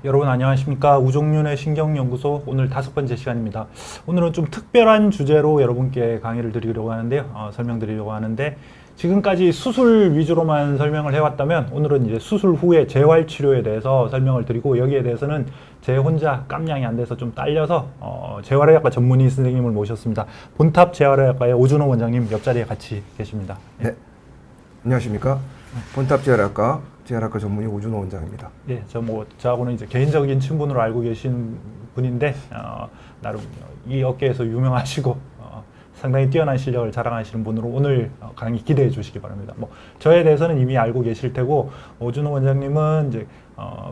여러분 안녕하십니까. 우종윤의 신경연구소 오늘 5번째 시간입니다. 오늘은 좀 특별한 주제로 여러분께 강의를 드리려고 하는데요. 설명드리려고 하는데 지금까지 수술 위주로만 설명을 해왔다면 오늘은 이제 수술 후에 재활치료에 대해서 설명을 드리고 여기에 대해서는 제 혼자 깜냥이 안 돼서 좀 딸려서 재활의학과 전문의 선생님을 모셨습니다. 본탑 재활의학과의 오준호 원장님 옆자리에 같이 계십니다. 네. 안녕하십니까. 본탑 재활의학과 전문의 오준호 원장입니다. 예, 저하고는 이제 개인적인 친분으로 알고 계신 분인데 나름 이 업계에서 유명하시고 상당히 뛰어난 실력을 자랑하시는 분으로 오늘 강의 기대해 주시기 바랍니다. 저에 대해서는 이미 알고 계실 테고 오준호 원장님은 이제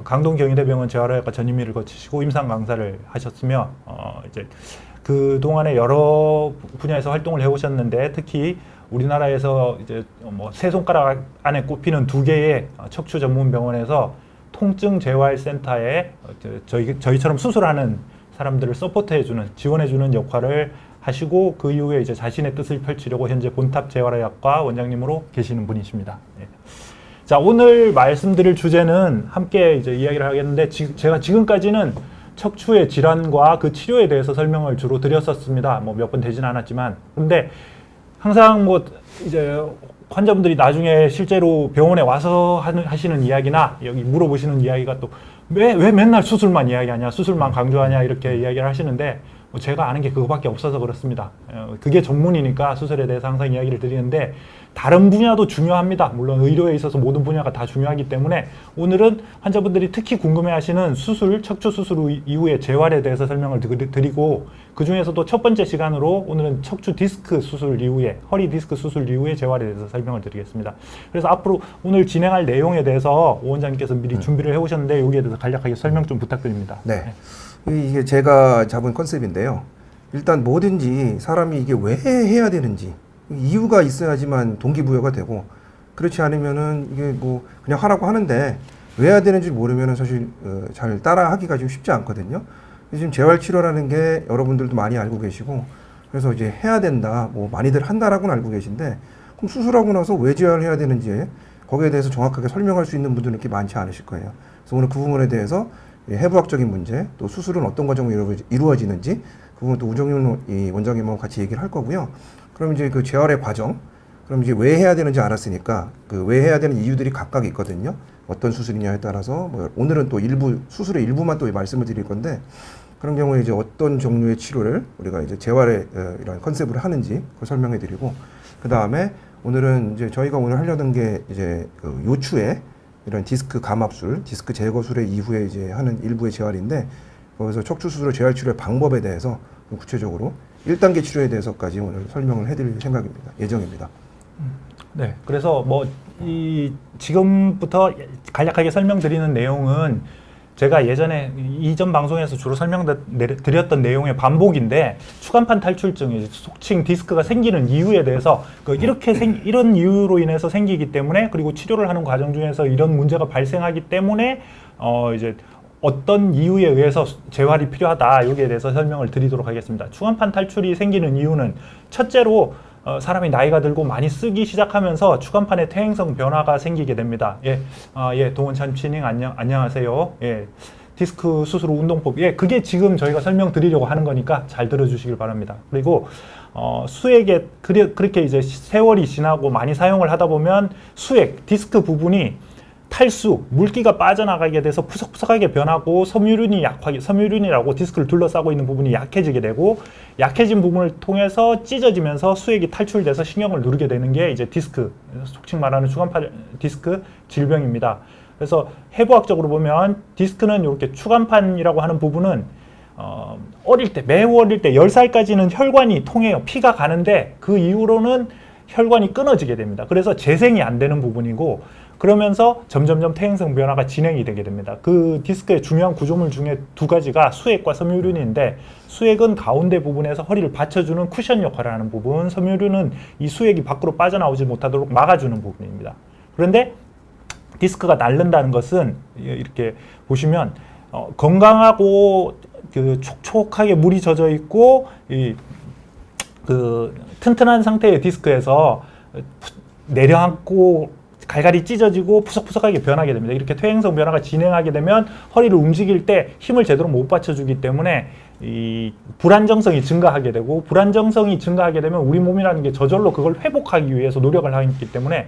강동 경희대병원 재활의학과 전임의를 거치시고 임상 강사를 하셨으며 이제 그 동안에 여러 분야에서 활동을 해오셨는데 특히 우리나라에서 이제 세 손가락 안에 꼽히는 2개의 척추 전문 병원에서 통증 재활 센터에 저희처럼 수술하는 사람들을 서포트해주는 지원해주는 역할을 하시고 그 이후에 이제 자신의 뜻을 펼치려고 현재 본탑 재활의학과 원장님으로 계시는 분이십니다. 예. 자, 오늘 말씀드릴 주제는 함께 이제 이야기를 하겠는데 제가 지금까지는 척추의 질환과 그 치료에 대해서 설명을 주로 드렸었습니다. 몇 번 되진 않았지만 근데 항상 이제 환자분들이 나중에 실제로 병원에 와서 하시는 이야기나 여기 물어보시는 이야기가 또 왜 맨날 수술만 이야기하냐, 수술만 강조하냐 이렇게 이야기를 하시는데 제가 아는 게 그거밖에 없어서 그렇습니다. 그게 전문이니까 수술에 대해서 항상 이야기를 드리는데 다른 분야도 중요합니다. 물론 의료에 있어서 모든 분야가 다 중요하기 때문에 오늘은 환자분들이 특히 궁금해하시는 척추 수술 이후의 재활에 대해서 설명을 드리고 그 중에서도 첫 번째 시간으로 오늘은 척추 디스크 수술 이후에 허리 디스크 수술 이후의 재활에 대해서 설명을 드리겠습니다. 그래서 앞으로 오늘 진행할 내용에 대해서 오 원장님께서 미리 준비를 해오셨는데 여기에 대해서 간략하게 설명 좀 부탁드립니다. 네. 이게 제가 잡은 컨셉인데요. 일단 뭐든지 사람이 이게 왜 해야 되는지 이유가 있어야지만 동기부여가 되고 그렇지 않으면은 이게 그냥 하라고 하는데 왜 해야 되는지 모르면은 사실 잘 따라하기가 좀 쉽지 않거든요. 지금 재활치료라는 게 여러분들도 많이 알고 계시고 그래서 이제 해야 된다, 많이들 한다라고는 알고 계신데 그럼 수술하고 나서 왜 재활을 해야 되는지 거기에 대해서 정확하게 설명할 수 있는 분들은 이렇게 많지 않으실 거예요. 그래서 오늘 그 부분에 대해서 해부학적인 문제, 또 수술은 어떤 과정으로 이루어지는지 그 부분 또 우정윤 원장님하고 같이 얘기를 할 거고요. 그럼 이제 그 재활의 과정, 그럼 이제 왜 해야 되는지 알았으니까 그 왜 해야 되는 이유들이 각각 있거든요. 어떤 수술이냐에 따라서 오늘은 또 수술의 일부만 또 말씀을 드릴 건데 그런 경우에 이제 어떤 종류의 치료를 우리가 이제 재활의 이런 컨셉으로 하는지 그걸 설명해 드리고 그 다음에 오늘은 이제 저희가 오늘 하려던 게 이제 그 요추의 이런 디스크 감압술, 디스크 제거술의 이후에 이제 하는 일부의 재활인데 거기서 척추 수술의 재활 치료의 방법에 대해서 구체적으로 1단계 치료에 대해서까지 오늘 설명을 해드릴 예정입니다. 네, 그래서 지금부터 간략하게 설명드리는 내용은 제가 예전에 이전 방송에서 주로 설명드렸던 내용의 반복인데 추간판 탈출증, 속칭 디스크가 생기는 이유에 대해서 이런 이유로 인해서 생기기 때문에 그리고 치료를 하는 과정 중에서 이런 문제가 발생하기 때문에 이제 어떤 이유에 의해서 재활이 필요하다 여기에 대해서 설명을 드리도록 하겠습니다. 추간판 탈출이 생기는 이유는 첫째로 사람이 나이가 들고 많이 쓰기 시작하면서 추간판의 퇴행성 변화가 생기게 됩니다. 동원찬 치닝 안녕하세요. 디스크 수술 후 운동법. 그게 지금 저희가 설명드리려고 하는 거니까 잘 들어주시길 바랍니다. 그리고 수액에 그렇게 이제 세월이 지나고 많이 사용을 하다 보면 디스크 부분이 탈수, 물기가 빠져나가게 돼서 푸석푸석하게 변하고 섬유륜이라고 디스크를 둘러싸고 있는 부분이 약해지게 되고 약해진 부분을 통해서 찢어지면서 수액이 탈출돼서 신경을 누르게 되는 게 이제 속칭 말하는 추간판 디스크 질병입니다. 그래서 해부학적으로 보면 디스크는 이렇게 추간판이라고 하는 부분은 매우 어릴 때 10살까지는 혈관이 통해요. 피가 가는데 그 이후로는 혈관이 끊어지게 됩니다. 그래서 재생이 안 되는 부분이고 그러면서 점점점 퇴행성 변화가 진행이 되게 됩니다. 그 디스크의 중요한 구조물 중에 2가지가 수액과 섬유륜인데 수액은 가운데 부분에서 허리를 받쳐주는 쿠션 역할을 하는 부분, 섬유륜은 이 수액이 밖으로 빠져나오지 못하도록 막아주는 부분입니다. 그런데 디스크가 닳는다는 것은 이렇게 보시면 건강하고 촉촉하게 물이 젖어 있고 튼튼한 상태의 디스크에서 내려앉고 갈갈이 찢어지고 푸석푸석하게 변하게 됩니다. 이렇게 퇴행성 변화가 진행하게 되면 허리를 움직일 때 힘을 제대로 못 받쳐주기 때문에 이 불안정성이 증가하게 되고, 불안정성이 증가하게 되면 우리 몸이라는 게 저절로 그걸 회복하기 위해서 노력을 하기 때문에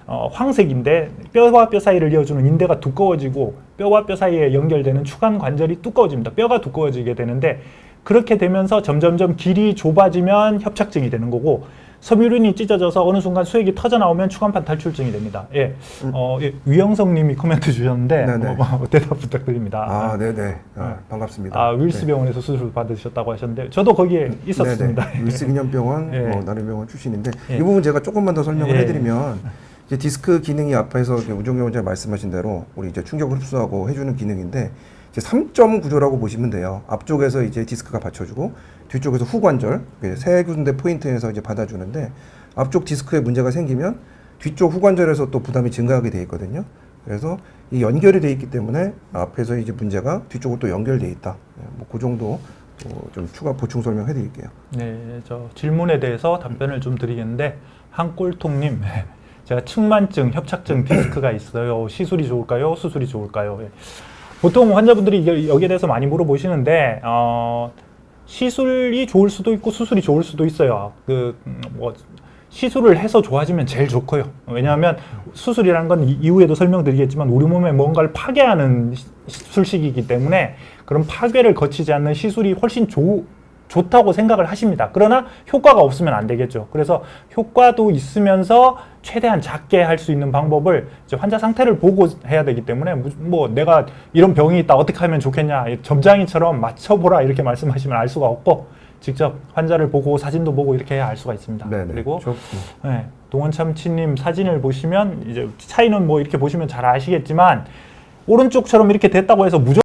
황색인데 뼈와 뼈 사이를 이어주는 인대가 두꺼워지고 뼈와 뼈 사이에 연결되는 추간 관절이 두꺼워집니다. 뼈가 두꺼워지게 되는데, 그렇게 되면서 점점점 길이 좁아지면 협착증이 되는 거고, 섬유륜이 찢어져서 어느 순간 수액이 터져 나오면 추간판 탈출증이 됩니다. 예, 예, 위영성님이 코멘트 주셨는데 네네. 대답 부탁드립니다. 아, 네네. 반갑습니다. 아, 윌스 병원에서 수술 받으셨다고 하셨는데 저도 거기에 있었습니다. 네네. 윌스 기념병원, 예. 나름병원 출신인데 예. 이 부분 제가 조금만 더 설명을 예. 해드리면, 이제 디스크 기능이 앞에서 우종경 원장님 말씀하신 대로 우리 이제 충격을 흡수하고 해주는 기능인데, 이제 3점 구조라고 보시면 돼요. 앞쪽에서 이제 디스크가 받쳐주고 뒤쪽에서 후관절 세 군데 포인트에서 이제 받아주는데, 앞쪽 디스크에 문제가 생기면 뒤쪽 후관절에서 또 부담이 증가하게 돼 있거든요. 그래서 이 연결이 돼 있기 때문에 앞에서 이제 문제가 뒤쪽으로 또 연결돼 있다. 그 정도 좀 추가 보충 설명해 드릴게요. 네, 저 질문에 대해서 답변을 좀 드리겠는데, 한골통님, 제가 측만증, 협착증, 디스크가 있어요. 시술이 좋을까요? 수술이 좋을까요? 예. 보통 환자분들이 여기에 대해서 많이 물어보시는데, 시술이 좋을 수도 있고 수술이 좋을 수도 있어요. 시술을 해서 좋아지면 제일 좋고요. 왜냐하면 수술이라는 건 이후에도 설명드리겠지만 우리 몸에 뭔가를 파괴하는 수술식이기 때문에 그런 파괴를 거치지 않는 시술이 훨씬 좋다고 생각을 하십니다. 그러나 효과가 없으면 안 되겠죠. 그래서 효과도 있으면서 최대한 작게 할 수 있는 방법을 이제 환자 상태를 보고 해야 되기 때문에, 뭐 내가 이런 병이 있다 어떻게 하면 좋겠냐, 점장이처럼 맞춰보라 이렇게 말씀하시면 알 수가 없고, 직접 환자를 보고 사진도 보고 이렇게 해야 알 수가 있습니다. 네네. 그리고 네, 동원참치님 사진을 보시면 이제 차이는 뭐 이렇게 보시면 잘 아시겠지만, 오른쪽처럼 이렇게 됐다고 해서 무조건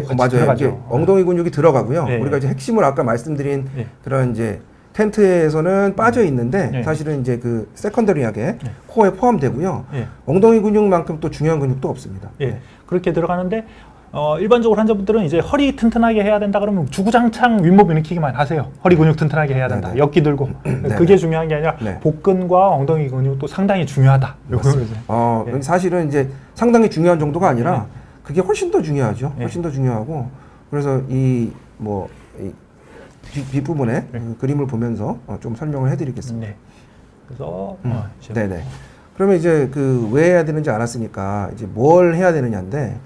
같이 맞아요. 들어가죠. 이게 엉덩이 근육이 들어가고요. 네. 우리가 이제 핵심을 아까 말씀드린 네. 그런 이제 텐트에서는 빠져 있는데 네. 사실은 이제 그 세컨더리하게 네. 코어에 포함되고요. 예. 엉덩이 근육만큼 또 중요한 근육도 없습니다. 예. 네. 그렇게 들어가는데 일반적으로 환자분들은 이제 허리 튼튼하게 해야 된다 그러면 주구장창 윗몸 일으키기만 하세요. 허리 근육 튼튼하게 해야 된다. 네네. 역기 들고. 네네. 그게 중요한 게 아니라 네. 복근과 엉덩이 근육도 상당히 중요하다. 요거를 이제. 예. 사실은 이제 상당히 중요한 정도가 아니라 그게 훨씬 더 중요하죠. 훨씬 더 중요하고 그래서 이 뒷부분에 그 그림을 보면서 좀 설명을 해드리겠습니다. 네. 그래서 이제 네네. 그러면 이제 그 왜 해야 되는지 알았으니까 이제 뭘 해야 되느냐인데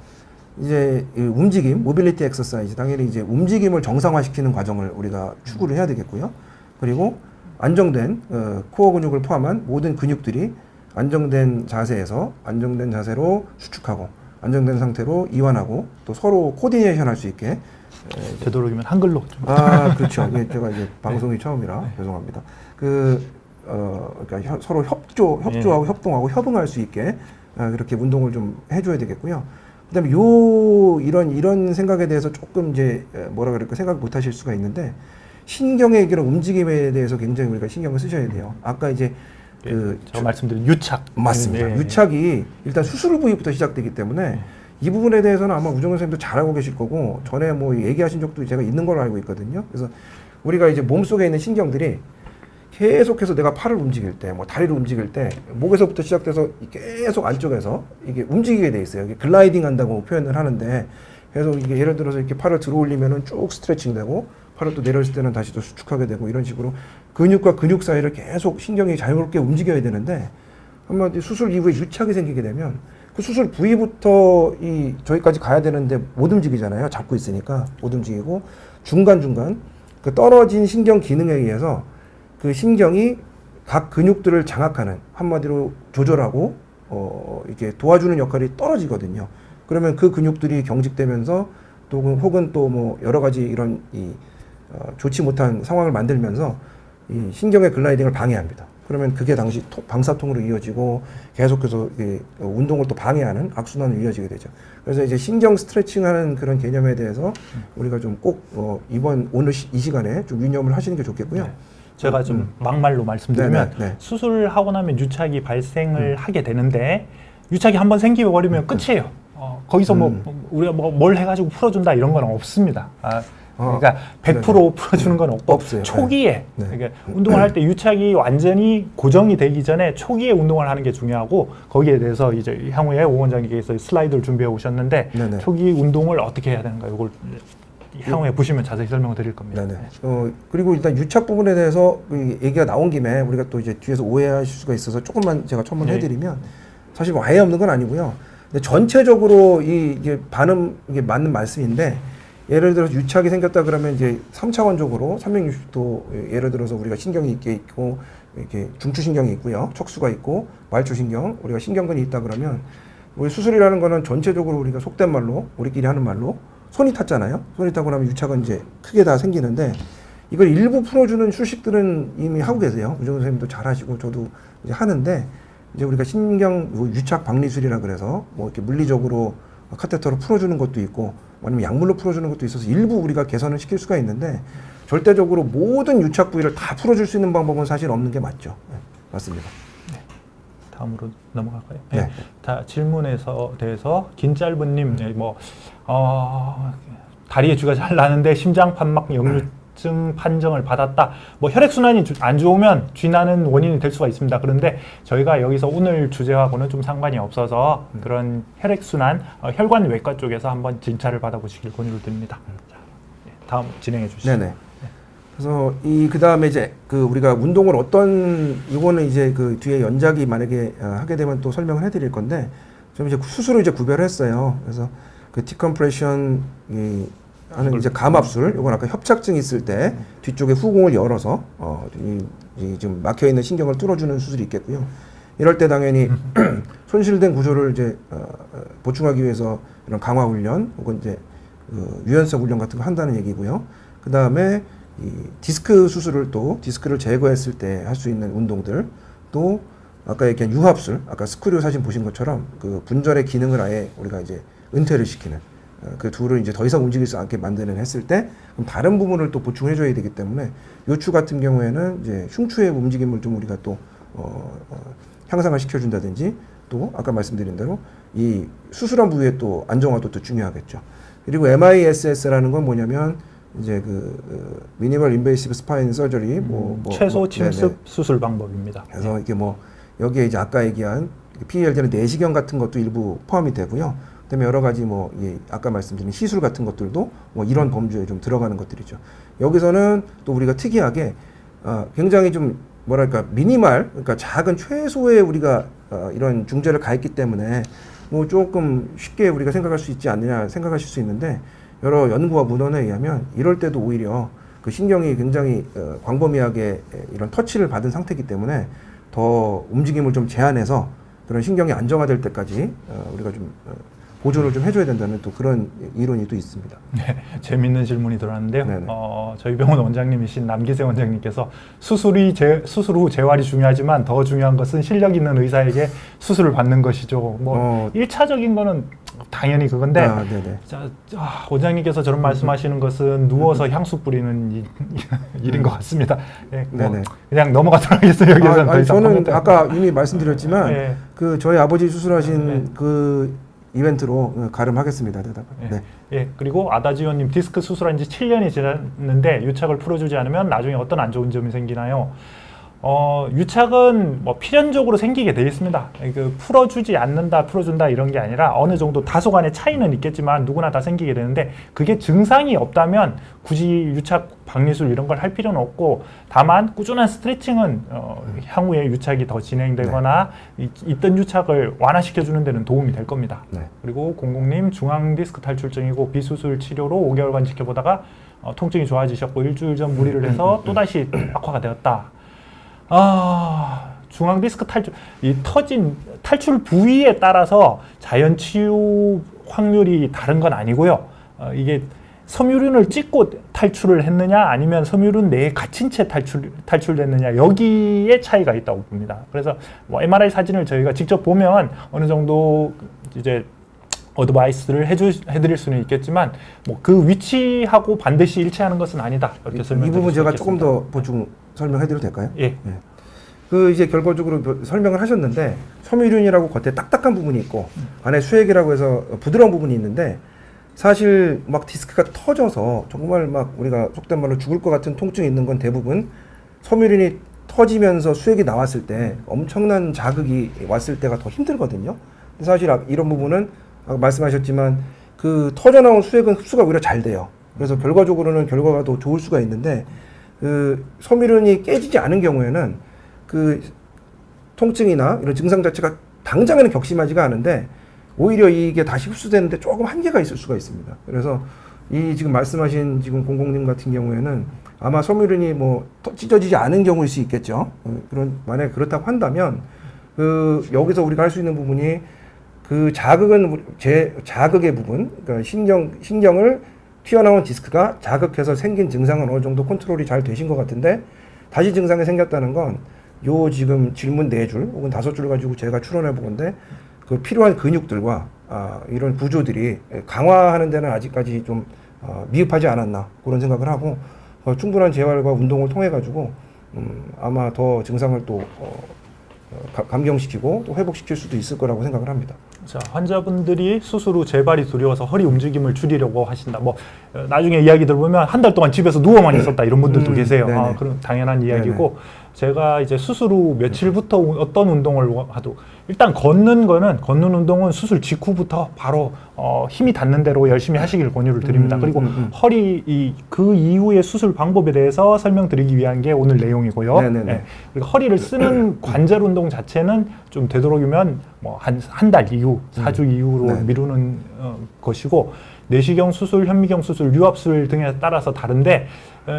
이제 이 움직임, 모빌리티 엑서사이즈 당연히 이제 움직임을 정상화시키는 과정을 우리가 추구를 해야 되겠고요. 그리고 안정된 코어 근육을 포함한 모든 근육들이 안정된 자세에서 안정된 자세로 수축하고 안정된 상태로 이완하고 또 서로 코디네이션 할 수 있게 되도록이면 한글로 좀. 그렇죠. 이게 제가 이제 방송이 처음이라 죄송합니다. 그러니까 서로 협조하고 협동하고 협응할 수 있게 그렇게 운동을 좀 해줘야 되겠고요. 그다음에 이런 생각에 대해서 조금 이제 뭐라 그럴까 생각 못 하실 수가 있는데 신경의 이런 움직임에 대해서 굉장히 우리가 신경을 쓰셔야 돼요. 아까 이제 제가 말씀드린 유착. 맞습니다. 유착이 일단 수술 부위부터 시작되기 때문에 이 부분에 대해서는 아마 우정현 선생님도 잘 알고 계실 거고 전에 뭐 얘기하신 적도 제가 있는 걸로 알고 있거든요. 그래서 우리가 이제 몸속에 있는 신경들이 계속해서 내가 팔을 움직일 때, 뭐 다리를 움직일 때 목에서부터 시작돼서 계속 안쪽에서 이게 움직이게 돼 있어요. 이게 글라이딩 한다고 표현을 하는데 그래서 이게 예를 들어서 이렇게 팔을 들어 올리면은 쭉 스트레칭 되고 팔을 또 내려올 때는 다시 또 수축하게 되고 이런 식으로 근육과 근육 사이를 계속 신경이 자유롭게 움직여야 되는데 한마디 수술 이후에 유착이 생기게 되면 그 수술 부위부터 저기까지 가야 되는데 못 움직이잖아요. 잡고 있으니까 못 움직이고 중간중간 그 떨어진 신경 기능에 의해서 그 신경이 각 근육들을 장악하는 한마디로 조절하고 이렇게 도와주는 역할이 떨어지거든요. 그러면 그 근육들이 경직되면서 또 혹은 또 뭐 여러 가지 이런 좋지 못한 상황을 만들면서 이 신경의 글라이딩을 방해합니다. 그러면 그게 당시 방사통으로 이어지고 계속해서 운동을 또 방해하는 악순환으로 이어지게 되죠. 그래서 이제 신경 스트레칭하는 그런 개념에 대해서 우리가 좀 꼭 오늘 이 시간에 좀 유념을 하시는 게 좋겠고요. 네. 제가 좀 막말로 말씀드리면 네네. 수술하고 나면 유착이 발생을 하게 되는데 유착이 한번 생기버리면 끝이에요. 거기서 우리가 뭘 해가지고 풀어준다 이런 건 없습니다. 그러니까 100% 네네. 풀어주는 건 없고 없어요. 초기에 네. 그러니까 운동을 할 때 유착이 완전히 고정이 되기 전에 초기에 운동을 하는 게 중요하고 거기에 대해서 이제 향후에 오 원장님께서 슬라이드를 준비해 오셨는데 네네. 초기 운동을 어떻게 해야 되는가 이걸 향후에 보시면 자세히 설명을 드릴 겁니다. 네네. 그리고 일단 유착 부분에 대해서 얘기가 나온 김에 우리가 또 이제 뒤에서 오해하실 수가 있어서 조금만 제가 첨언해드리면 사실 뭐 아예 없는 건 아니고요. 근데 전체적으로 이게 맞는 말씀인데 예를 들어서 유착이 생겼다 그러면 이제 3차원적으로 360도 예를 들어서 우리가 신경이 있고 이렇게 중추신경이 있고요. 척수가 있고 말초신경 우리가 신경근이 있다 그러면 우리 수술이라는 거는 전체적으로 우리가 속된 말로 우리끼리 하는 말로 손이 탔잖아요. 손이 타고 나면 유착은 이제 크게 다 생기는데 이걸 일부 풀어주는 휴식들은 이미 하고 계세요. 우정선 선생님도 잘 하시고 저도 이제 하는데 이제 우리가 신경 유착 박리술이라 그래서 뭐 이렇게 물리적으로 카테터로 풀어주는 것도 있고 아니면 약물로 풀어주는 것도 있어서 일부 우리가 개선을 시킬 수가 있는데 절대적으로 모든 유착 부위를 다 풀어줄 수 있는 방법은 사실 없는 게 맞죠. 네, 맞습니다. 다음으로 넘어갈까요? 네. 네. 다 질문에서 대해서 긴짧은님 다리의 주가 잘 나는데 심장 판막 역류증 판정을 받았다. 뭐 혈액 순환이 안 좋으면 쥐나는 원인이 될 수가 있습니다. 그런데 저희가 여기서 오늘 주제하고는 좀 상관이 없어서 그런 혈액 순환 혈관 외과 쪽에서 한번 진찰을 받아보시길 권유를 드립니다. 자, 다음 진행해 주시죠. 네네. 그래서 그 다음에 이제 우리가 운동을 이거는 이제 그 뒤에 연작이 만약에 하게 되면 또 설명을 해드릴 건데 좀 이제 수술을 이제 구별했어요. 그래서 그 디컴프레션 하는 이제 감압술, 이건 아까 협착증 있을 때 뒤쪽에 후공을 열어서 지금 막혀 있는 신경을 뚫어주는 수술이 있겠고요. 이럴 때 당연히 손실된 구조를 이제 보충하기 위해서 이런 강화 훈련 혹은 이제 유연성 훈련 같은 거 한다는 얘기고요. 그 다음에 이 디스크 수술을 또 디스크를 제거했을 때 할 수 있는 운동들 또 아까 얘기한 유합술 아까 스크류 사진 보신 것처럼 그 분절의 기능을 아예 우리가 이제 은퇴를 시키는 그 둘을 이제 더 이상 움직일 수 않게 만드는 했을 때 그럼 다른 부분을 또 보충해줘야 되기 때문에 요추 같은 경우에는 이제 흉추의 움직임을 좀 우리가 또 향상을 시켜준다든지 또 아까 말씀드린 대로 이 수술한 부위의 또 안정화도 또 중요하겠죠. 그리고 MISS라는 건 뭐냐면 이제 미니멀 인베이시브 스파인 서저리 최소 침습 네네. 수술 방법입니다. 그래서 이게 뭐 여기에 이제 아까 얘기한 PELD는 내시경 같은 것도 일부 포함이 되고요. 그다음에 여러 가지 뭐 아까 말씀드린 시술 같은 것들도 뭐 이런 범주에 좀 들어가는 것들이죠. 여기서는 또 우리가 특이하게 굉장히 좀 뭐랄까 미니멀 그러니까 작은 최소의 우리가 이런 중재를 가했기 때문에 뭐 조금 쉽게 우리가 생각할 수 있지 않느냐 생각하실 수 있는데 여러 연구와 문헌에 의하면 이럴 때도 오히려 그 신경이 굉장히 광범위하게 이런 터치를 받은 상태이기 때문에 더 움직임을 좀 제한해서 그런 신경이 안정화될 때까지 우리가 좀 보조를 좀 해줘야 된다는 또 그런 이론이 또 있습니다. 네, 재밌는 질문이 들어왔는데요. 네네. 저희 병원 원장님이신 남기세 원장님께서 수술 후 재활이 중요하지만 더 중요한 것은 실력 있는 의사에게 수술을 받는 것이죠. 뭐 1차적인 거는 당연히 그건데 네네. 원장님께서 저런 말씀하시는 것은 누워서 향수 뿌리는 일인 것 같습니다. 네, 네네. 그냥 넘어가도록 하겠어요. 여기서는 더 이상 저는 코멘트. 아까 이미 말씀드렸지만 네. 그 저희 아버지 수술하신 네. 그 이벤트로 가름하겠습니다. 대답을. 네. 예, 그리고 아다지오님 디스크 수술한 지 7년이 지났는데 유착을 풀어주지 않으면 나중에 어떤 안 좋은 점이 생기나요? 유착은 뭐 필연적으로 생기게 돼 있습니다. 그 풀어주지 않는다, 풀어준다 이런 게 아니라 어느 정도 다소간의 차이는 있겠지만 누구나 다 생기게 되는데 그게 증상이 없다면 굳이 유착 박리술 이런 걸 할 필요는 없고 다만 꾸준한 스트레칭은 향후에 유착이 더 진행되거나 있던 유착을 완화시켜주는 데는 도움이 될 겁니다. 네. 그리고 공공님 중앙 디스크 탈출증이고 비수술 치료로 5개월간 지켜보다가 통증이 좋아지셨고 일주일 전 무리를 해서 또다시 악화가 되었다. 중앙 디스크 탈출, 이 터진 탈출 부위에 따라서 자연 치유 확률이 다른 건 아니고요. 이게 섬유륜을 찍고 탈출을 했느냐 아니면 섬유륜 내에 갇힌 채 탈출됐느냐 여기에 차이가 있다고 봅니다. 그래서 뭐 MRI 사진을 저희가 직접 보면 어느 정도 이제 어드바이스를 해드릴 수는 있겠지만 뭐 그 위치하고 반드시 일치하는 것은 아니다. 이렇게 이 부분 제가 조금 더 보충 설명해드려도 될까요? 예. 그 이제 결과적으로 설명을 하셨는데 섬유륜이라고 겉에 딱딱한 부분이 있고 안에 수액이라고 해서 부드러운 부분이 있는데 사실 막 디스크가 터져서 정말 막 우리가 속된 말로 죽을 것 같은 통증이 있는 건 대부분 섬유륜이 터지면서 수액이 나왔을 때 엄청난 자극이 왔을 때가 더 힘들거든요. 근데 사실 이런 부분은 아까 말씀하셨지만 그 터져 나온 수액은 흡수가 오히려 잘 돼요. 그래서 결과적으로는 결과가 더 좋을 수가 있는데 그 섬유륜이 깨지지 않은 경우에는 그 통증이나 이런 증상 자체가 당장에는 격심하지가 않은데 오히려 이게 다시 흡수되는데 조금 한계가 있을 수가 있습니다. 그래서 이 지금 말씀하신 지금 공공님 같은 경우에는 아마 섬유륜이 뭐 찢어지지 않은 경우일 수 있겠죠. 그런 만약에 그렇다고 한다면 그 여기서 우리가 할 수 있는 부분이 그 자극은 자극의 부분, 그러니까 신경을 튀어나온 디스크가 자극해서 생긴 증상은 어느 정도 컨트롤이 잘 되신 것 같은데 다시 증상이 생겼다는 건 요 지금 질문 4줄 혹은 5줄 가지고 제가 추론해 보건데 그 필요한 근육들과 이런 구조들이 강화하는 데는 아직까지 좀 미흡하지 않았나 그런 생각을 하고 충분한 재활과 운동을 통해 가지고 아마 더 증상을 또 감경시키고 또 회복시킬 수도 있을 거라고 생각을 합니다. 자, 환자분들이 수술 후 재발이 두려워서 허리 움직임을 줄이려고 하신다. 뭐 나중에 이야기 들어보면 한 달 동안 집에서 누워만 있었다 이런 분들도 계세요. 그런 당연한 이야기고 네네. 제가 이제 수술 후 며칠부터 어떤 운동을 하도 일단 걷는 운동은 수술 직후부터 바로 힘이 닿는 대로 열심히 하시길 권유를 드립니다. 그리고 허리 그 이후의 수술 방법에 대해서 설명드리기 위한 게 오늘 내용이고요. 네. 그리고 허리를 쓰는 관절 운동 자체는 좀 되도록이면 뭐 한 달 이후, 4주 이후로 미루는 것이고 내시경 수술, 현미경 수술, 유압술 등에 따라서 다른데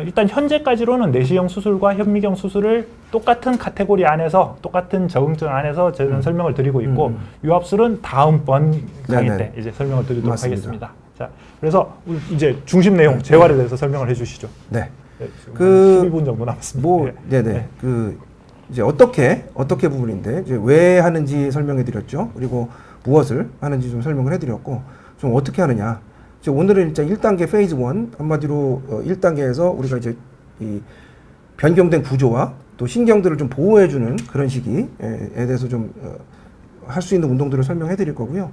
일단 현재까지로는 내시경 수술과 현미경 수술을 똑같은 카테고리 안에서 똑같은 적응증 안에서 저는 설명을 드리고 있고 유압술은 다음번 강의 때 이제 설명을 드리도록 맞습니다. 하겠습니다. 자, 그래서 이제 중심 내용 재활에 대해서 설명을 해주시죠. 네. 그 12분 정도 남았습니다. 그 이제 어떻게 부분인데 이제 왜 하는지 설명해 드렸죠. 그리고 무엇을 하는지 좀 설명을 해 드렸고 좀 어떻게 하느냐. 이제 오늘은 진짜 1단계 페이즈 1 한마디로 1단계에서 우리가 이제 이 변경된 구조와 또 신경들을 좀 보호해주는 그런 시기에 대해서 좀 할 수 있는 운동들을 설명해 드릴 거고요.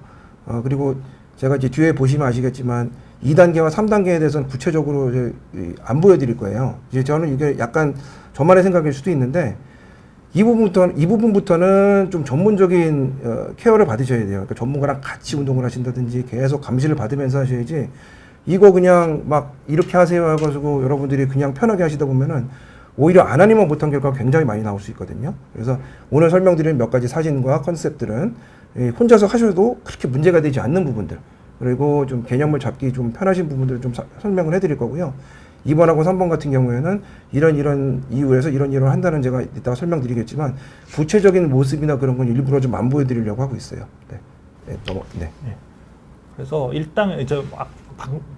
그리고 제가 이제 뒤에 보시면 아시겠지만 2단계와 3단계에 대해서는 구체적으로 이제 안 보여드릴 거예요. 이제 저는 이게 약간 저만의 생각일 수도 있는데 이 부분부터는 좀 전문적인 케어를 받으셔야 돼요. 그러니까 전문가랑 같이 운동을 하신다든지 계속 감시를 받으면서 하셔야지 이거 그냥 막 이렇게 하세요 해가지고 여러분들이 그냥 편하게 하시다 보면은 오히려 안 하니만 못한 결과가 굉장히 많이 나올 수 있거든요. 그래서 오늘 설명드린 몇 가지 사진과 컨셉들은 혼자서 하셔도 그렇게 문제가 되지 않는 부분들, 그리고 좀 개념을 잡기 좀 편하신 부분들을 좀 설명을 해드릴 거고요. 2번하고 3번 같은 경우에는 이런 이유에서 이런 한다는 제가 이따가 설명드리겠지만 구체적인 모습이나 그런 건 일부러 좀 안 보여드리려고 하고 있어요. 네. 네. 네. 그래서 일단 이제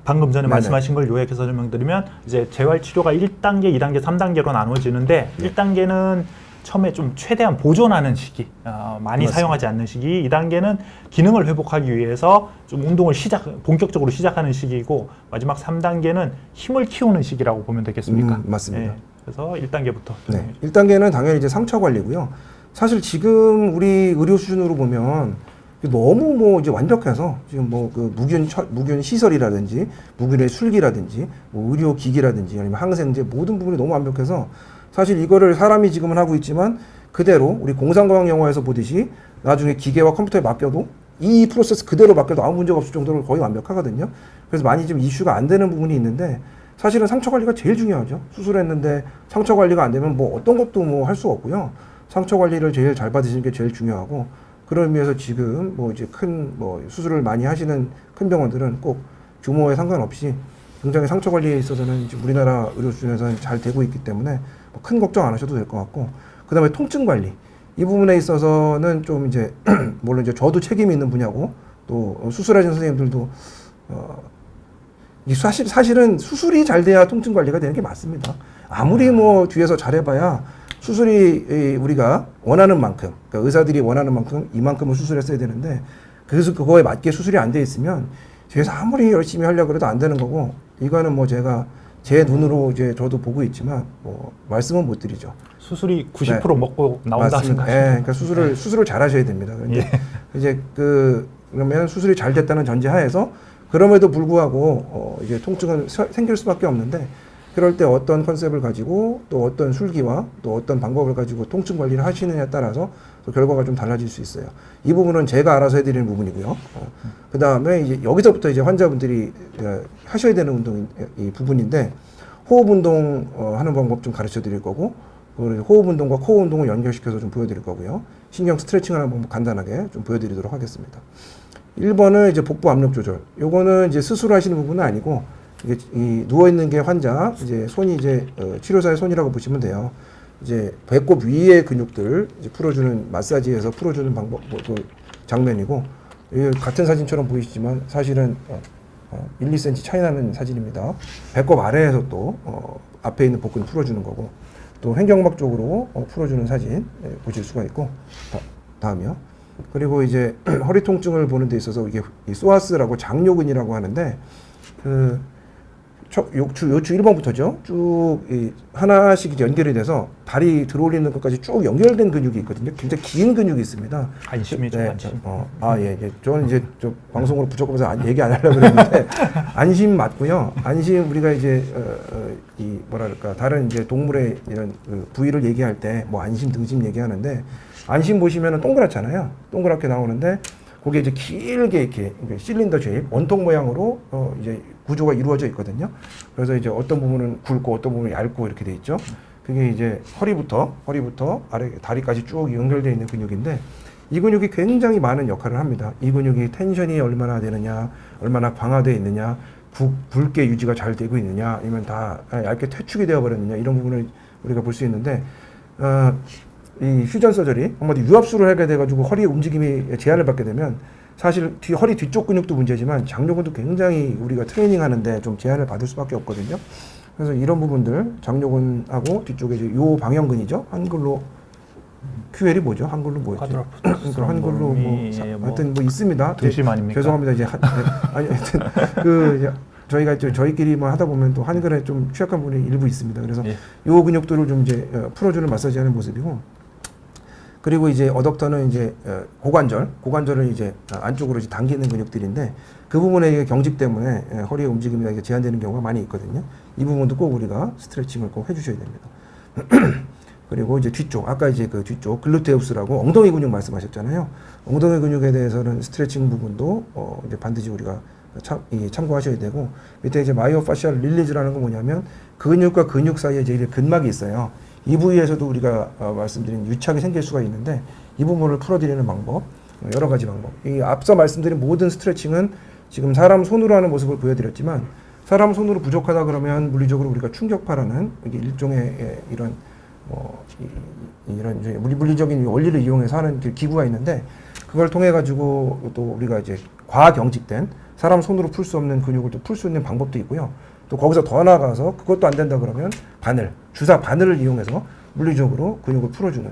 방금 전에 네네. 말씀하신 걸 요약해서 설명드리면 이제 재활 치료가 1단계, 2단계, 3단계로 나눠지는데 네. 1단계는 처음에 좀 최대한 보존하는 시기, 많이 맞습니다. 사용하지 않는 시기. 2단계는 기능을 회복하기 위해서 좀 운동을 본격적으로 시작하는 시기이고 마지막 3단계는 힘을 키우는 시기라고 보면 되겠습니까? 맞습니다. 그래서 1단계부터. 네. 1단계는 당연히 이제 상처 관리고요. 사실 지금 우리 의료 수준으로 보면 너무 뭐 이제 완벽해서 지금 뭐 그 무균 시설이라든지 무균의 술기라든지 뭐 의료 기기라든지 아니면 항생제 모든 부분이 너무 완벽해서 사실 이거를 사람이 지금은 하고 있지만 그대로 우리 공상과학 영화에서 보듯이 나중에 기계와 컴퓨터에 맡겨도 이 프로세스 그대로 맡겨도 아무 문제가 없을 정도로 거의 완벽하거든요. 그래서 많이 좀 이슈가 안 되는 부분이 있는데 사실은 상처 관리가 제일 중요하죠. 수술했는데 상처 관리가 안 되면 뭐 어떤 것도 뭐 할 수 없고요. 상처 관리를 제일 잘 받으시는 게 제일 중요하고 그런 의미에서 지금 뭐 이제 큰 뭐 수술을 많이 하시는 큰 병원들은 꼭 규모에 상관없이 굉장히 상처 관리에 있어서는 이제 우리나라 의료 수준에서는 잘 되고 있기 때문에 뭐 큰 걱정 안 하셔도 될 것 같고 그다음에 통증 관리 이 부분에 있어서는 좀 이제 물론 이제 저도 책임이 있는 분야고 또 수술하신 선생님들도 사실은 수술이 잘 돼야 통증 관리가 되는 게 맞습니다. 아무리 뭐 뒤에서 잘해봐야 수술이 우리가 원하는 만큼, 그러니까 의사들이 원하는 만큼 이만큼을 수술했어야 되는데 그래서 그거에 맞게 수술이 안 돼 있으면 뒤에서 아무리 열심히 하려고 해도 안 되는 거고 이거는 뭐 제가 제 눈으로 이제 저도 보고 있지만 뭐 말씀은 못 드리죠. 수술이 90% 먹고 나온다 맞습니다. 생각하시면 그러니까 수술을 잘 하셔야 됩니다. 그런데 이제 그러면 수술이 잘 됐다는 전제하에서 그럼에도 불구하고 이제 통증은 생길 수밖에 없는데 그럴 때 어떤 컨셉을 가지고 또 어떤 술기와 또 어떤 방법을 가지고 통증 관리를 하시느냐에 따라서 또 결과가 좀 달라질 수 있어요. 이 부분은 제가 알아서 해드리는 부분이고요. 그 다음에 이제 여기서부터 이제 환자분들이 하셔야 되는 운동이 부분인데 호흡 운동 하는 방법 좀 가르쳐 드릴 거고 그리고 호흡 운동과 코어 운동을 연결시켜서 좀 보여드릴 거고요. 신경 스트레칭 하는 방법 간단하게 좀 보여드리도록 하겠습니다. 1번은 이제 복부 압력 조절. 요거는 이제 스스로 하시는 부분은 아니고 이게 누워 있는 게 환자 이제 손이 이제 치료사의 손이라고 보시면 돼요. 이제 배꼽 위의 근육들 이제 풀어주는 마사지에서 풀어주는 방법 그 장면이고 같은 사진처럼 보이시지만 사실은 1, 2cm 차이 나는 사진입니다. 배꼽 아래에서 또 앞에 있는 복근 풀어주는 거고 또 횡격막 쪽으로 풀어주는 사진 보실 수가 있고 다음이요. 그리고 이제 허리 통증을 보는 데 있어서 이게 이 소아스라고 장요근이라고 하는데 요추 1번부터죠. 쭉 하나씩 연결이 돼서 다리 들어올리는 것까지 쭉 연결된 근육이 있거든요. 굉장히 긴 근육이 있습니다. 안심이죠, 네, 안심. 예. 저는 이제 저 방송으로 부족하면서 얘기 안 하려고 그랬는데 안심 맞고요. 안심 우리가 이제 이 뭐랄까 다른 이제 동물의 이런 부위를 얘기할 때 뭐 안심 등심 얘기하는데 안심 보시면은 동그랗잖아요. 동그랗게 나오는데 거기에 이제 길게 이렇게 실린더 쉐입 원통 모양으로 이제 구조가 이루어져 있거든요. 그래서 이제 어떤 부분은 굵고 어떤 부분은 얇고 이렇게 돼 있죠. 그게 이제 허리부터 아래 다리까지 쭉 연결되어 있는 근육인데 이 근육이 굉장히 많은 역할을 합니다. 이 근육이 텐션이 얼마나 되느냐, 얼마나 강화되어 있느냐, 굵게 유지가 잘 되고 있느냐, 아니면 다 얇게 퇴축이 되어 버렸느냐 이런 부분을 우리가 볼 수 있는데 이 퓨전 서저리 한마디 유압수를 하게 돼가지고 허리 움직임이 제한을 받게 되면 사실 허리 뒤쪽 근육도 문제지만 장요근도 굉장히 우리가 트레이닝 하는데 좀 제한을 받을 수밖에 없거든요. 그래서 이런 부분들 장요근하고 뒤쪽에 이제 요 방형근이죠. 한글로 QL이 뭐죠? 한글로 뭐였지? 그러니까 한글로 하여튼 뭐 있습니다. 등심 아닙니까? 죄송합니다. 이제 아니 하여튼 이제 저희가 저희끼리만 하다 보면 또 한글에 좀 취약한 부분이 일부 있습니다. 그래서 요 근육들을 좀 이제 풀어주는 마사지하는 모습이고, 그리고 이제 어덕터는 이제 고관절을 이제 안쪽으로 이제 당기는 근육들인데, 그 부분에 경직 때문에 허리의 움직임이 제한되는 경우가 많이 있거든요. 이 부분도 꼭 우리가 스트레칭을 꼭 해주셔야 됩니다. 그리고 이제 뒤쪽, 아까 이제 그 뒤쪽 글루테우스라고 엉덩이 근육 말씀하셨잖아요. 엉덩이 근육에 대해서는 스트레칭 부분도 이제 반드시 우리가 참고하셔야 되고, 밑에 이제 마이오파시알 릴리즈라는 건 뭐냐면 근육과 근육 사이에 이제 근막이 있어요. 이 부위에서도 우리가 말씀드린 유착이 생길 수가 있는데, 이 부분을 풀어드리는 방법, 여러 가지 방법. 이 앞서 말씀드린 모든 스트레칭은 지금 사람 손으로 하는 모습을 보여드렸지만, 사람 손으로 부족하다 그러면 물리적으로 우리가 충격파라는 이게 일종의 이런 이런 물리적인 원리를 이용해서 하는 기구가 있는데, 그걸 통해 가지고 또 우리가 이제 과경직된 사람 손으로 풀 수 없는 근육을 또 풀 수 있는 방법도 있고요. 또 거기서 더 나아가서 그것도 안 된다 그러면 주사 바늘을 이용해서 물리적으로 근육을 풀어주는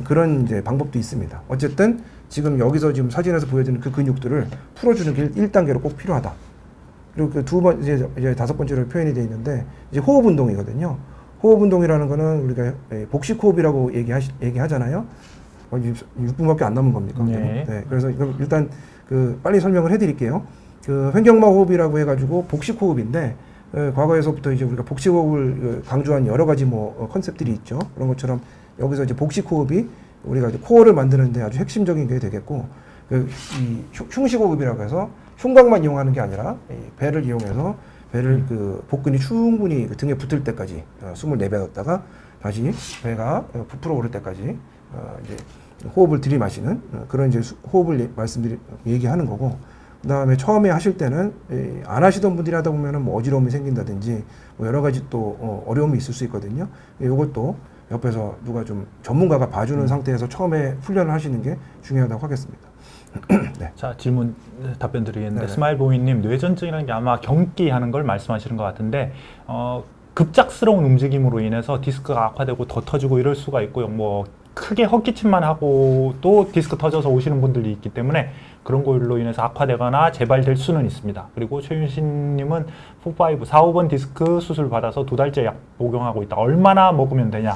그런 이제 방법도 있습니다. 어쨌든 지금 여기서 지금 사진에서 보여드리는 그 근육들을 풀어주는 게 1단계로 꼭 필요하다. 그리고 그 이제 다섯 번째로 표현이 되어 있는데, 이제 호흡 운동이거든요. 호흡 운동이라는 거는 우리가 복식 호흡이라고 얘기하잖아요. 6분밖에 안 남은 겁니까? 네. 네. 그래서 이거 일단 빨리 설명을 해드릴게요. 횡격막 호흡이라고 해가지고 복식 호흡인데, 과거에서부터 이제 우리가 복식 호흡을 강조한 여러 가지 컨셉들이 있죠. 그런 것처럼 여기서 이제 복식 호흡이 우리가 이제 코어를 만드는데 아주 핵심적인 게 되겠고, 이 흉식 호흡이라고 해서 흉곽만 이용하는 게 아니라 배를 이용해서 배를 복근이 충분히 등에 붙을 때까지 숨을 내뱉었다가 다시 배가 부풀어 오를 때까지 이제 호흡을 들이마시는 그런 이제 호흡을 얘기하는 거고, 그 다음에 처음에 하실 때는 안 하시던 분들이 하다 보면은 어지러움이 생긴다든지 여러 가지 또 어려움이 있을 수 있거든요. 이것도 옆에서 누가 좀 전문가가 봐주는 상태에서 처음에 훈련을 하시는 게 중요하다고 하겠습니다. 네. 자, 질문 답변 드리겠는데, 네네. 스마일보이님, 뇌전증이라는 게 아마 경기하는 걸 말씀하시는 것 같은데, 급작스러운 움직임으로 인해서 디스크가 악화되고 더 터지고 이럴 수가 있고요. 크게 헛기침만 하고 또 디스크 터져서 오시는 분들이 있기 때문에 그런 걸로 인해서 악화되거나 재발될 수는 있습니다. 그리고 최윤신님은 4, 5번 디스크 수술 받아서 2달째 약 복용하고 있다. 얼마나 먹으면 되냐?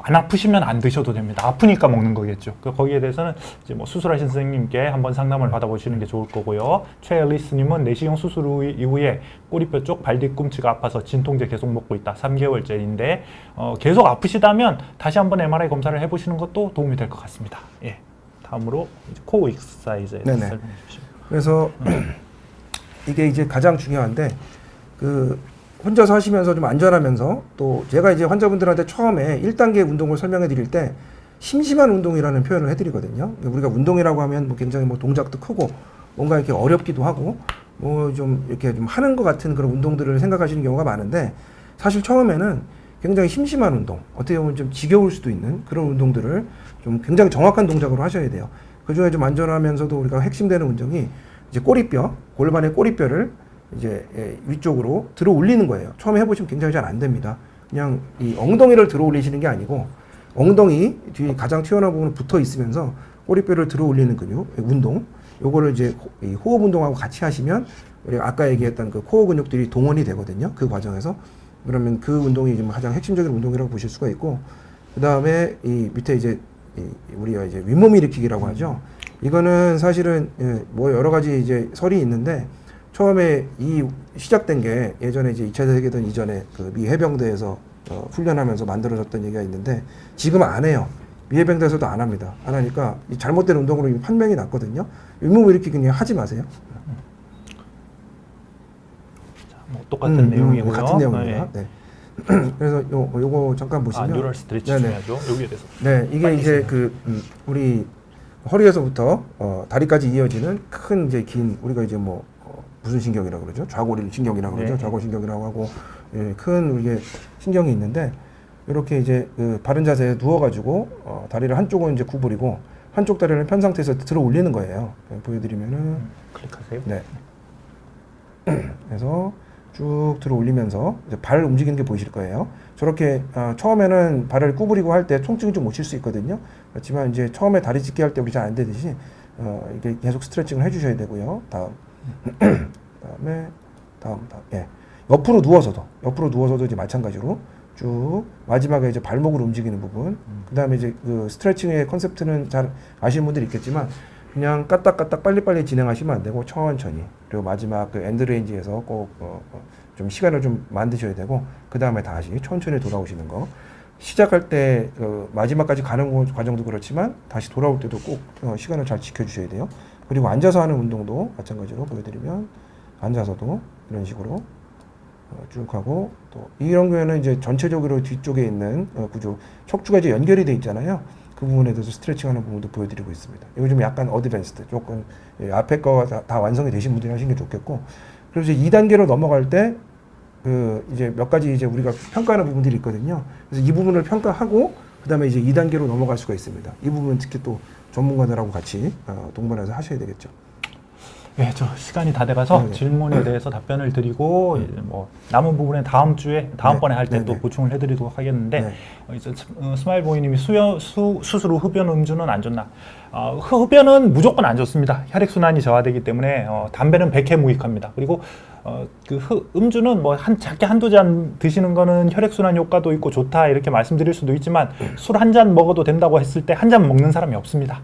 안 아프시면 안 드셔도 됩니다. 아프니까 먹는 거겠죠. 거기에 대해서는 이제 수술하신 선생님께 한번 상담을 받아보시는 게 좋을 거고요. 최앨리스님은 내시경 수술 이후에 꼬리뼈 쪽 발 뒤꿈치가 아파서 진통제 계속 먹고 있다. 3개월째인데 계속 아프시다면 다시 한번 MRI 검사를 해보시는 것도 도움이 될 것 같습니다. 예. 다음으로 이제 코어 익서사이즈에 대해서 설명해 주시죠. 그래서 이게 이제 가장 중요한데, 혼자서 하시면서 좀 안전하면서, 또 제가 이제 환자분들한테 처음에 1단계 운동을 설명해 드릴 때 심심한 운동이라는 표현을 해드리거든요. 우리가 운동이라고 하면 굉장히 동작도 크고 뭔가 이렇게 어렵기도 하고 좀 이렇게 좀 하는 것 같은 그런 운동들을 생각하시는 경우가 많은데, 사실 처음에는 굉장히 심심한 운동, 어떻게 보면 좀 지겨울 수도 있는 그런 운동들을 좀 굉장히 정확한 동작으로 하셔야 돼요. 그 중에 좀 안전하면서도 우리가 핵심되는 운동이 이제 골반의 꼬리뼈를 이제 위쪽으로 들어 올리는 거예요. 처음에 해보시면 굉장히 잘 안 됩니다. 그냥 이 엉덩이를 들어 올리시는 게 아니고, 엉덩이 뒤에 가장 튀어나온 부분은 붙어 있으면서 꼬리뼈를 들어 올리는 근육, 운동. 요거를 이제 이 호흡 운동하고 같이 하시면 우리가 아까 얘기했던 그 코어 근육들이 동원이 되거든요. 그 과정에서. 그러면 그 운동이 좀 가장 핵심적인 운동이라고 보실 수가 있고, 그 다음에 이 밑에 이제 우리가 이제 윗몸 일으키기라고 하죠. 이거는 사실은 여러 가지 이제 설이 있는데, 처음에 시작된 게 예전에 이제 2차 세계대전 이전에 미 해병대에서 훈련하면서 만들어졌던 얘기가 있는데, 지금 안 해요. 미 해병대에서도 안 합니다. 안 하니까 이 잘못된 운동으로 판명이 났거든요. 윗몸 일으키기 그냥 하지 마세요. 자, 똑같은 내용이고요. 같은 내용입니다. 네. 그래서 요거 잠깐 보시면, 뉴럴 스트레치 중요하죠. 여기에 대해서. 네, 이게 이제 우리 허리에서부터 다리까지 이어지는 큰 이제 긴, 우리가 이제 무슨 신경이라고 그러죠? 좌골 신경이라고 그러죠. 네. 좌골 신경이라고 하고, 큰 우리의 신경이 있는데, 이렇게 이제 바른 자세에 누워가지고 다리를 한쪽은 이제 구부리고 한쪽 다리를 편 상태에서 들어 올리는 거예요. 보여드리면은 클릭하세요. 네. 그래서 쭉 들어 올리면서 이제 발 움직이는 게 보이실 거예요. 저렇게 처음에는 발을 구부리고 할 때 통증이 좀 오실 수 있거든요. 그렇지만 이제 처음에 다리 찢기 할 때 우리 잘 안 되듯이 이게 계속 스트레칭을 해주셔야 되고요. 다음, 다음, 예. 옆으로 누워서도 이제 마찬가지로 쭉 마지막에 이제 발목으로 움직이는 부분. 그다음에 이제 그 스트레칭의 컨셉트는 잘 아시는 분들이 있겠지만 그냥 까딱까딱 빨리빨리 진행하시면 안 되고 천천히. 그리고 마지막 그 엔드 레인지에서 꼭 좀 시간을 좀 만드셔야 되고 그 다음에 다시 천천히 돌아오시는 거. 시작할 때 마지막까지 가는 과정도 그렇지만 다시 돌아올 때도 꼭 시간을 잘 지켜주셔야 돼요. 그리고 앉아서 하는 운동도 마찬가지로 보여드리면 앉아서도 이런 식으로 쭉 하고 또 이런 경우에는 이제 전체적으로 뒤쪽에 있는 구조 척추가 이제 연결이 돼 있잖아요. 그 부분에 대해서 스트레칭하는 부분도 보여드리고 있습니다. 이거 좀 약간 어드밴스드 조금 앞에 거가 다 완성이 되신 분들이 하시는 게 좋겠고 그래서 이제 2단계로 넘어갈 때 이제 몇 가지 이제 우리가 평가하는 부분들이 있거든요. 그래서 이 부분을 평가하고 그다음에 이제 2단계로 넘어갈 수가 있습니다. 이 부분은 특히 또 전문가들하고 같이 동반해서 하셔야 되겠죠. 네, 저 시간이 다 돼가서 네네. 질문에 대해서 답변을 드리고 이제 뭐 남은 부분은 다음번에 할 때 또 네네. 보충을 해드리도록 하겠는데 네. 이제 스마일보이님이 수술 후 흡연 음주는 안 좋나? 흡연은 무조건 안 좋습니다. 혈액 순환이 저하되기 때문에 담배는 백해무익합니다. 그리고 음주는 뭐 작게 한두 잔 드시는 거는 혈액 순환 효과도 있고 좋다 이렇게 말씀드릴 수도 있지만 술 한 잔 먹어도 된다고 했을 때 한 잔 먹는 사람이 없습니다.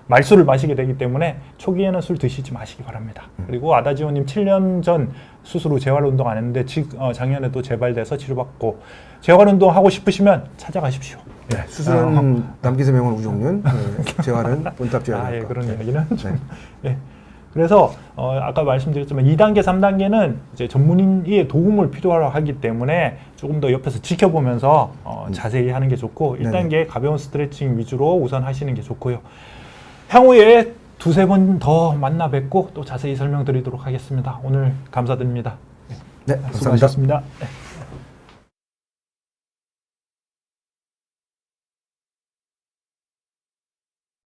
말술을 마시게 되기 때문에 초기에는 술 드시지 마시기 바랍니다. 그리고 아다지오님 7년 전 수술 후 재활 운동 안 했는데 작년에 또 재발돼서 치료받고 재활 운동 하고 싶으시면 찾아가십시오. 네, 수술은 남기세 명은 우종륜, 재활은 본탑 재활. 예, 그런 이야기는 좀. 네. 예. 그래서 아까 말씀드렸지만 2단계, 3단계는 이제 전문의의 도움을 필요로 하기 때문에 조금 더 옆에서 지켜보면서 자세히 하는 게 좋고 1단계 가벼운 스트레칭 위주로 우선 하시는 게 좋고요. 향후에 두세 번 더 만나 뵙고 또 자세히 설명드리도록 하겠습니다. 오늘 감사드립니다. 네, 감사합니다. 수고하셨습니다. 네.